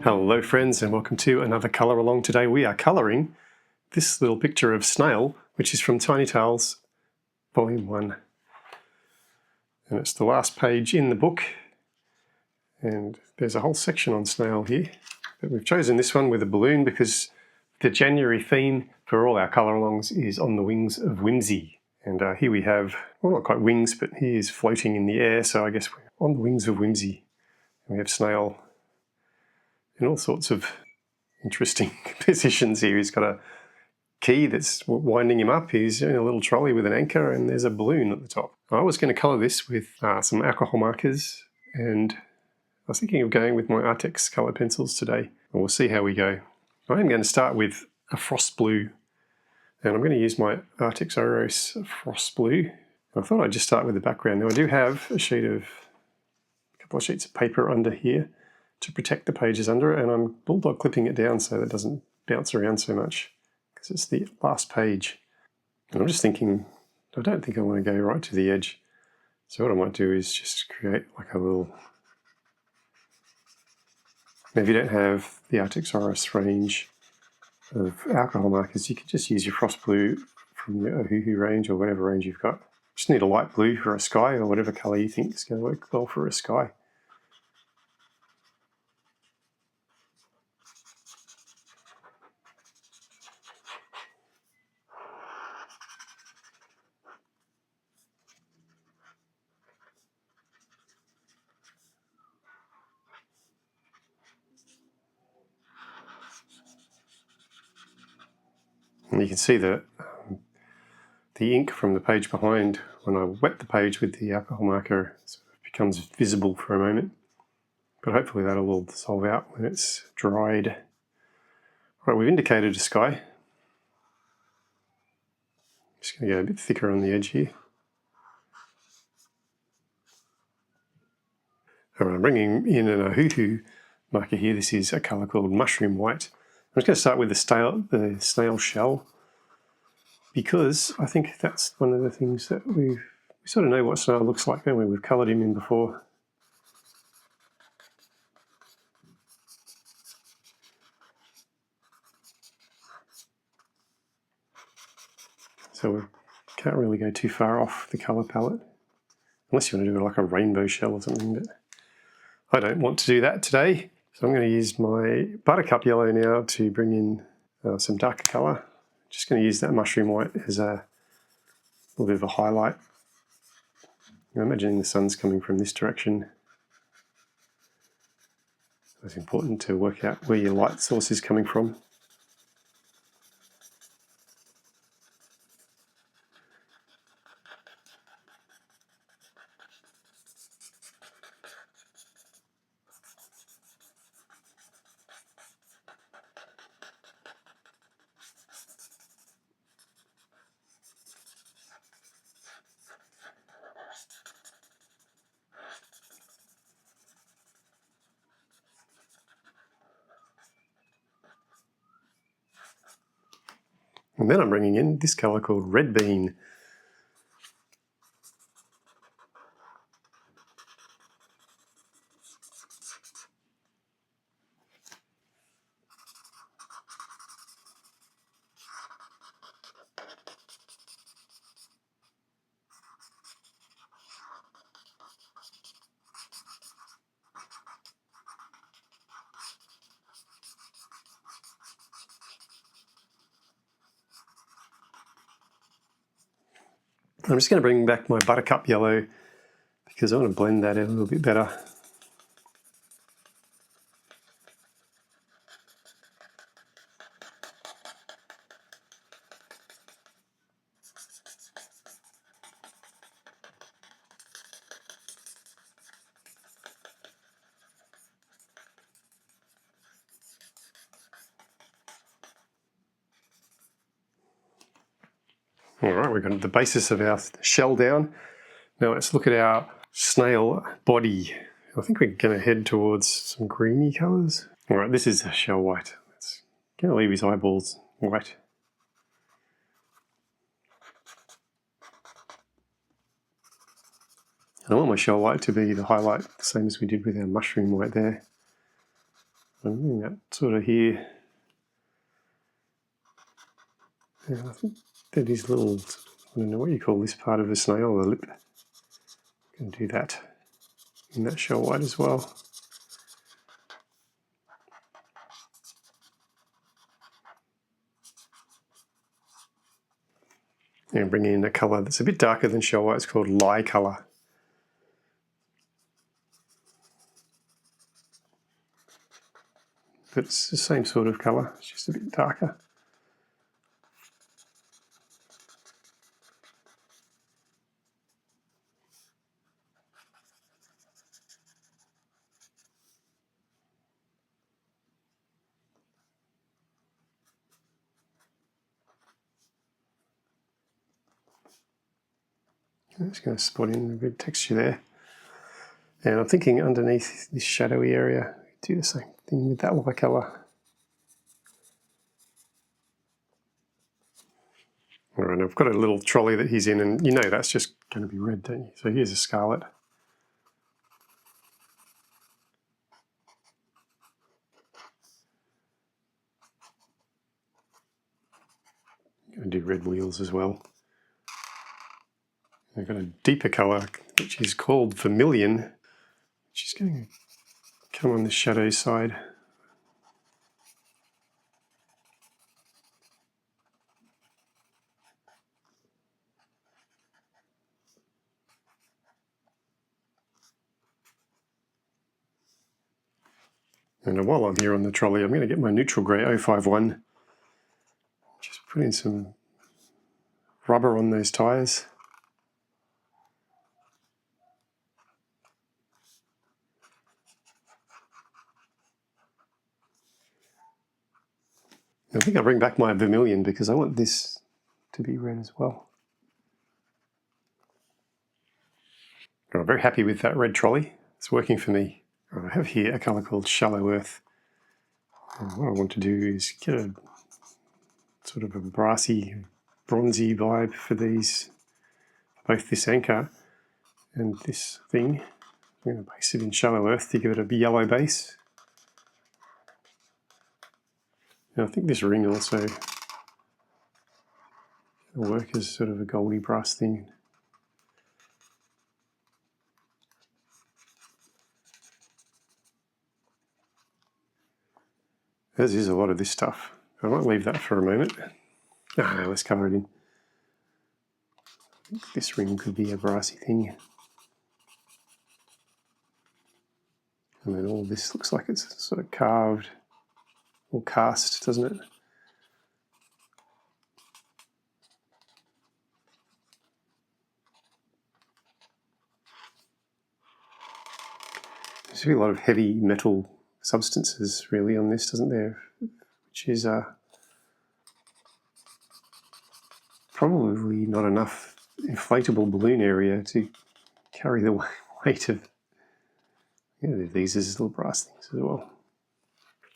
Hello friends, and welcome to another colour along. Today we are colouring this little picture of Snail, which is from Tiny Tales Volume 1. And it's the last page in the book, and there's a whole section on Snail here. But we've chosen this one with a balloon because the January theme for all our colour alongs is on the wings of whimsy. And here we have, well, not quite wings, but he is floating in the air, so I guess we're on the wings of whimsy. And we have Snail in all sorts of interesting positions here. He's got a key that's winding him up. He's in a little trolley with an anchor, and there's a balloon at the top. I was going to colour this with some alcohol markers, and I was thinking of going with my Arrtx colour pencils today, and we'll see how we go. I am going to start with a frost blue, and I'm going to use my Arrtx Oros frost blue. I thought I'd just start with the background. Now I do have a couple of sheets of paper under here to protect the pages under it, and I'm bulldog clipping it down so that it doesn't bounce around so much because it's the last page. And I'm just thinking, I don't think I want to go right to the edge, so what I might do is just create like a little... Now if you don't have the Arrtx Oros range of alcohol markers, you can just use your frost blue from your Ohuhu range or whatever range you've got. Just need a light blue for a sky or whatever colour you think is going to work well for a sky. And you can see that the ink from the page behind, when I wet the page with the alcohol marker, sort of becomes visible for a moment. But hopefully that'll all dissolve out when it's dried. Right, we've indicated a sky. Just going to go a bit thicker on the edge here. All right, I'm bringing in an Ohuhu marker here. This is a colour called Mushroom White. I'm just going to start with the snail shell, because I think that's one of the things that we sort of know what snail looks like, don't we? We've coloured him in before. So we can't really go too far off the colour palette, unless you want to do like a rainbow shell or something, but I don't want to do that today. So I'm going to use my buttercup yellow now to bring in some darker colour. Just going to use that mushroom white as a little bit of a highlight. I'm imagining the sun's coming from this direction. So it's important to work out where your light source is coming from. And then I'm bringing in this colour called Red Bean. I'm just going to bring back my buttercup yellow because I want to blend that in a little bit better. All right, we've got the basis of our shell down. Now let's look at our snail body. I think we're going to head towards some greeny colours. All right, this is a shell white. Let's going to leave his eyeballs white. And I want my shell white to be the highlight, the same as we did with our mushroom white there. I'm doing that sort of here. Yeah, I think that is little, I don't know what you call this part of a snail, the lip. I can do that in that shell white as well. And bring in a colour that's a bit darker than shell white. It's called lye colour. But it's the same sort of colour, it's just a bit darker. I'm just going to spot in a bit of texture there. And I'm thinking underneath this shadowy area, do the same thing with that lye colour. All right, I've got a little trolley that he's in, and you know that's just going to be red, don't you? So here's a scarlet. I'm going to do red wheels as well. I've got a deeper colour, which is called vermilion, which is going to come on the shadow side. And while I'm here on the trolley, I'm going to get my neutral grey 051. Just put in some rubber on those tyres. I think I'll bring back my vermilion because I want this to be red as well. I'm very happy with that red trolley. It's working for me. I have here a colour called Shallow Earth. And what I want to do is get a sort of a brassy, bronzy vibe for these, both this anchor and this thing. I'm going to base it in Shallow Earth to give it a yellow base. And I think this ring also will work as sort of a goldy brass thing. There is a lot of this stuff. I might leave that for a moment. No, let's cover it in. I think this ring could be a brassy thing. And then all this looks like it's sort of carved or cast, doesn't it? There's a lot of heavy metal substances really on this, doesn't there? Which is probably not enough inflatable balloon area to carry the weight of these as little brass things as well.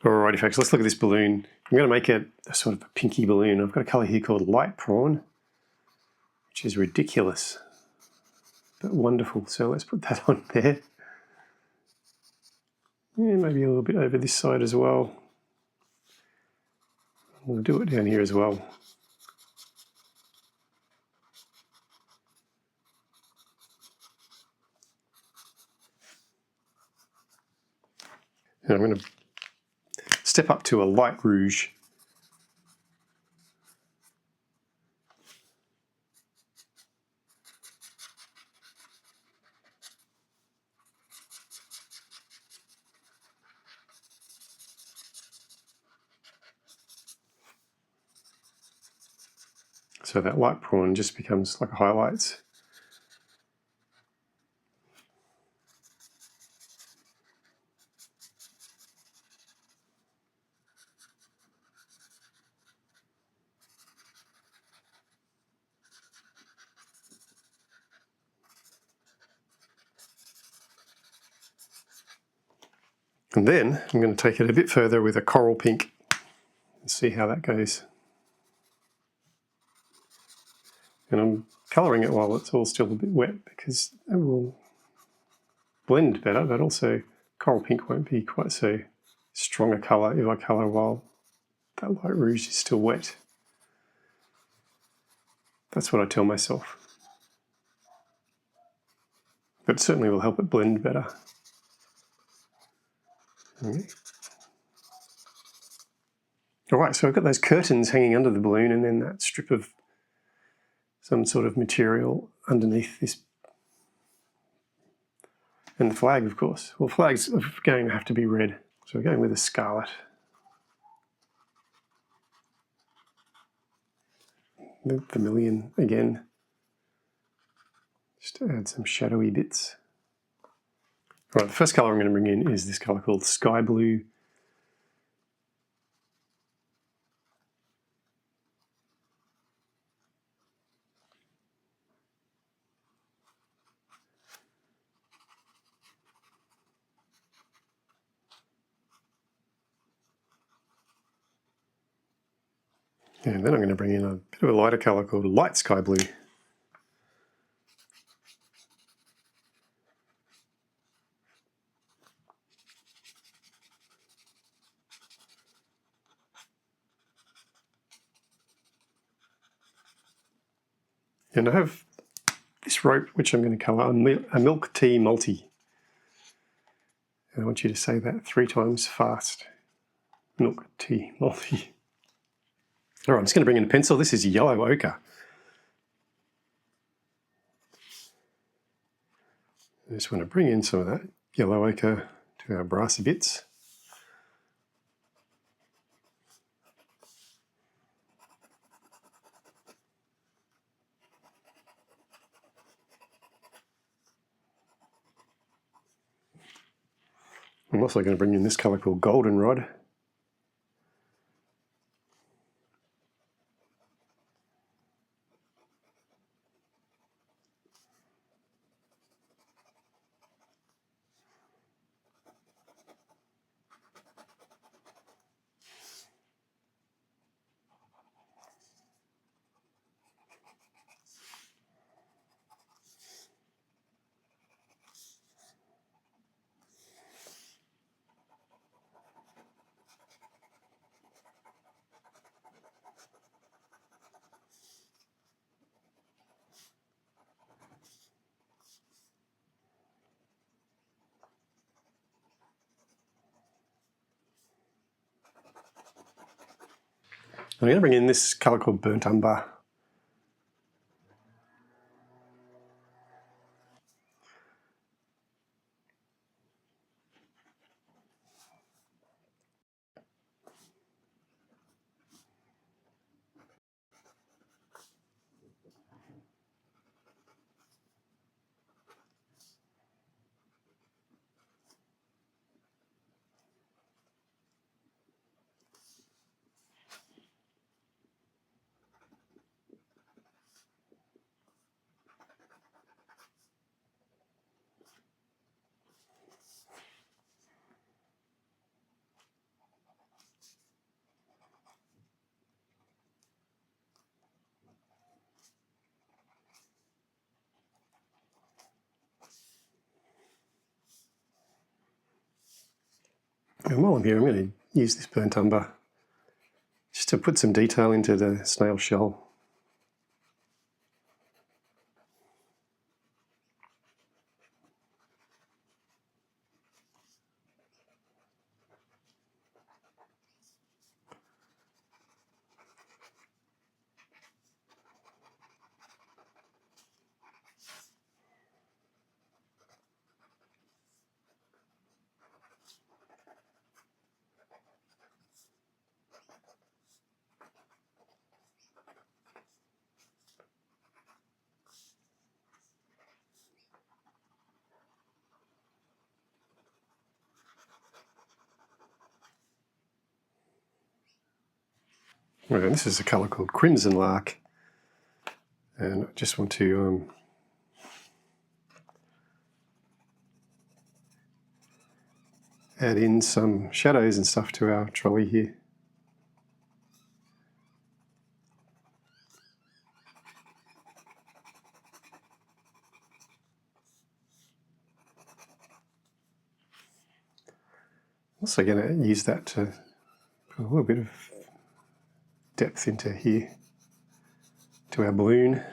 Alrighty folks, let's look at this balloon. I'm going to make it a sort of a pinky balloon. I've got a colour here called Light Prawn, which is ridiculous, but wonderful. So let's put that on there. Yeah, maybe a little bit over this side as well. We'll do it down here as well. And I'm going to step up to a light rouge. So that light prawn just becomes like highlights. And then I'm going to take it a bit further with a coral pink and see how that goes. And I'm colouring it while it's all still a bit wet because it will blend better, but also coral pink won't be quite so stronger colour if I colour while that light rouge is still wet. That's what I tell myself. But it certainly will help it blend better. Okay. Alright, so I've got those curtains hanging under the balloon and then that strip of some sort of material underneath this. And the flag, of course. Well, flags are going to have to be red. So we're going with a scarlet. The vermilion again. Just to add some shadowy bits. All right, the first colour I'm going to bring in is this colour called Sky Blue. And then I'm going to bring in a bit of a lighter colour called Light Sky Blue. And I have this rope which I'm going to colour a milk tea multi. And I want you to say that 3 times fast. Milk tea multi. All right, I'm just going to bring in a pencil. This is yellow ochre. I just want to bring in some of that yellow ochre to our brassy bits. I'm also going to bring in this colour called Goldenrod. I'm going to bring in this colour called Burnt Umber. And while I'm here, I'm going to use this burnt umber just to put some detail into the snail shell. Right, this is a colour called Crimson Lark. And I just want to add in some shadows and stuff to our trolley here. Also going to use that to put a little bit of depth into here, to our balloon.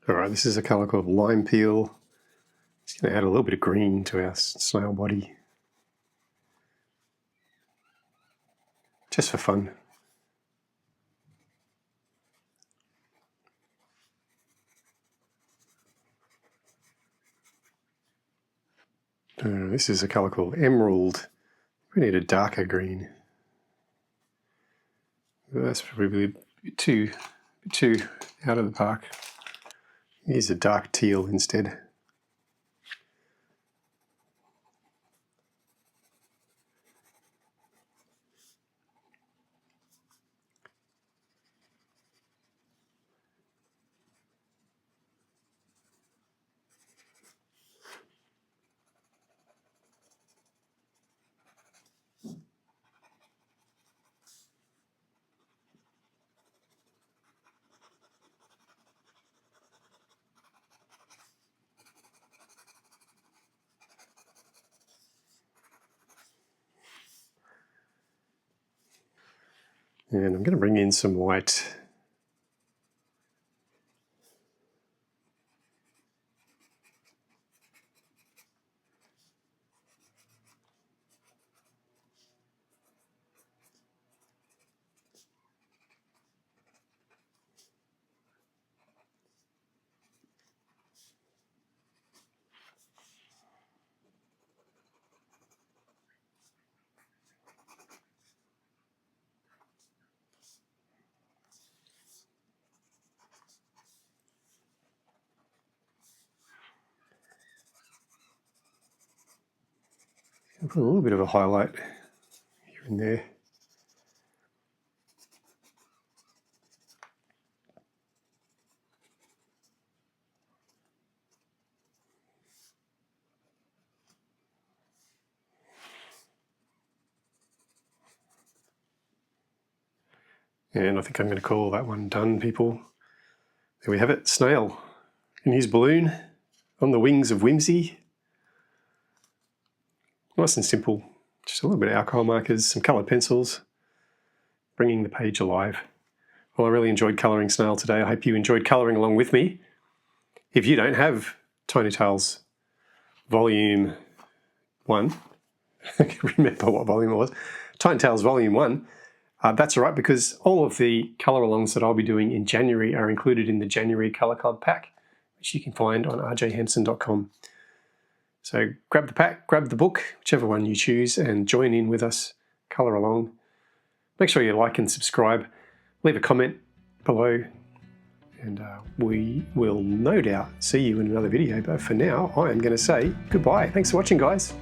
Alright, this is a colour called Lime Peel. Just going to add a little bit of green to our snail body. Just for fun. This is a colour called Emerald. We need a darker green. That's probably a bit too out of the park. Use a dark teal instead. And I'm going to bring in some white. I'll put a little bit of a highlight here and there. And I think I'm going to call that one done, people. There we have it, Snail in his balloon on the wings of whimsy. Nice and simple. Just a little bit of alcohol markers, some coloured pencils, bringing the page alive. Well, I really enjoyed colouring Snail today. I hope you enjoyed colouring along with me. If you don't have Tiny Tales Volume 1, I can't remember what volume it was, Tiny Tales Volume 1, that's all right, because all of the colour alongs that I'll be doing in January are included in the January Colour Club pack, which you can find on rjhansen.com. So grab the pack, grab the book, whichever one you choose, and join in with us, colour along. Make sure you like and subscribe, leave a comment below, and we will no doubt see you in another video. But for now, I am going to say goodbye. Thanks for watching, guys.